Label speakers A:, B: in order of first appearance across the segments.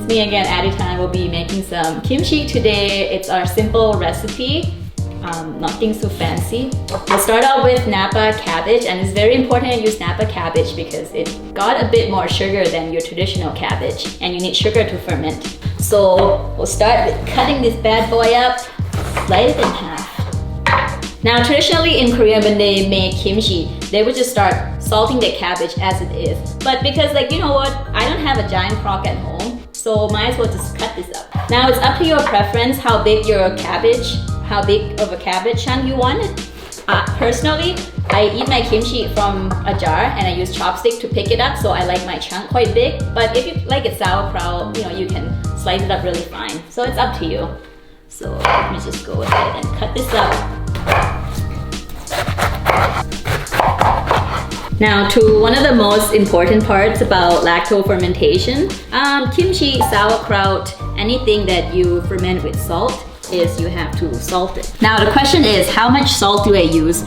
A: It's me again, Aditan. We'll be making some kimchi today. It's our simple recipe, nothing so fancy. We'll start out with Napa cabbage, and it's very important to use Napa cabbage because it got a bit more sugar than your traditional cabbage, and you need sugar to ferment. So we'll start with cutting this bad boy up, slice it in half. Now traditionally in Korea, when they make kimchi, they would just start salting the cabbage as it is. But because you know what, I don't have a giant crock at home, so might as well just cut this up. Now it's up to your preference how big your cabbage, how big of a cabbage chunk you want it. Personally, I eat my kimchi from a jar and I use chopstick to pick it up, so I like my chunk quite big. But if you like it sauerkraut, you can slice it up really fine. So it's up to you. So let me just go ahead and cut this up. Now to one of the most important parts about lacto fermentation, kimchi, sauerkraut, anything that you ferment with salt, is you have to salt it. Now the question is, how much salt do I use?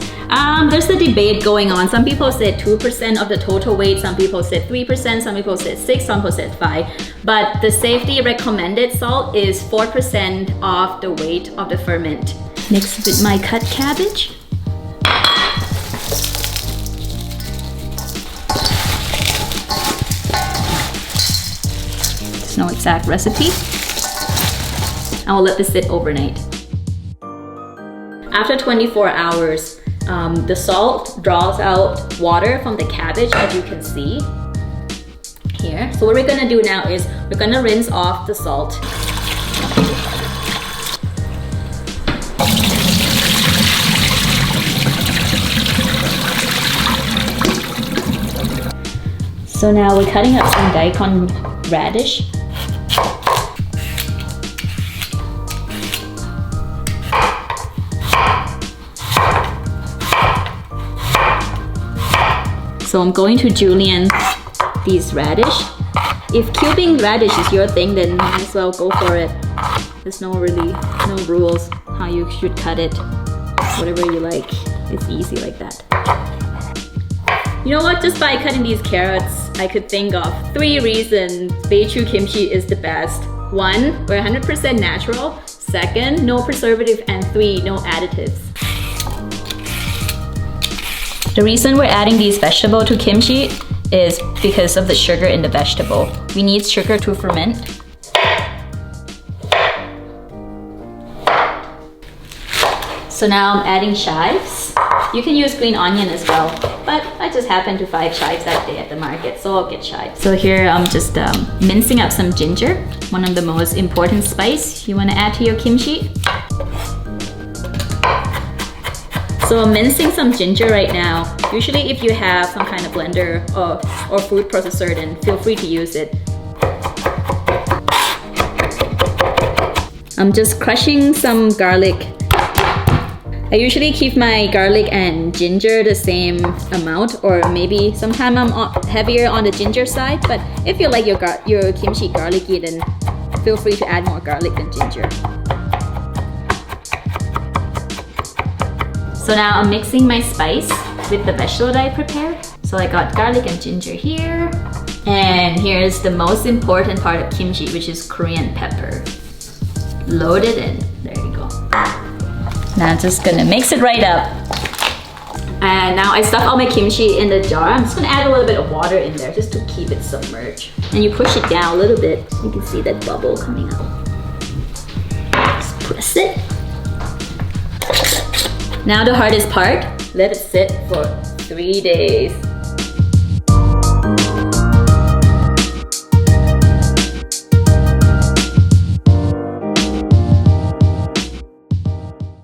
A: There's a debate going on. Some people said 2% of the total weight, some people said 3%, some people said 6%, some people said 5%. But the safety recommended salt is 4% of the weight of the ferment. Mix with my cut cabbage. There's no exact recipe. I will let this sit overnight. After 24 hours, the salt draws out water from the cabbage, as you can see here. So what we're gonna do now is we're gonna rinse off the salt. So now we're cutting up some daikon radish. So I'm going to julienne these radish. If cubing radish is your thing, then might as well go for it. There's no rules how you should cut it. Whatever you like, it's easy like that. You know what, just by cutting these carrots, I could think of 3 reasons BAECHU kimchi is the best. 1, we're 100% natural. 2, no preservative. And 3, no additives. The reason we're adding these vegetables to kimchi is because of the sugar in the vegetable. We need sugar to ferment. So now I'm adding chives. You can use green onion as well, but I just happened to find chives that day at the market, so I'll get chives. So here I'm just mincing up some ginger, one of the most important spice you want to add to your kimchi. So I'm mincing some ginger right now. Usually if you have some kind of blender or food processor, then feel free to use it. I'm just crushing some garlic. I usually keep my garlic and ginger the same amount, or maybe sometimes I'm heavier on the ginger side, but if you like your kimchi garlicky, then feel free to add more garlic than ginger. So now I'm mixing my spice with the vegetable that I prepared. So I got garlic and ginger here. And here's the most important part of kimchi, which is Korean pepper. Load it in. There you go. Now I'm just gonna mix it right up. And now I stuck all my kimchi in the jar. I'm just gonna add a little bit of water in there just to keep it submerged. And you push it down a little bit. You can see that bubble coming out. Just press it. Now the hardest part, let it sit for 3 days.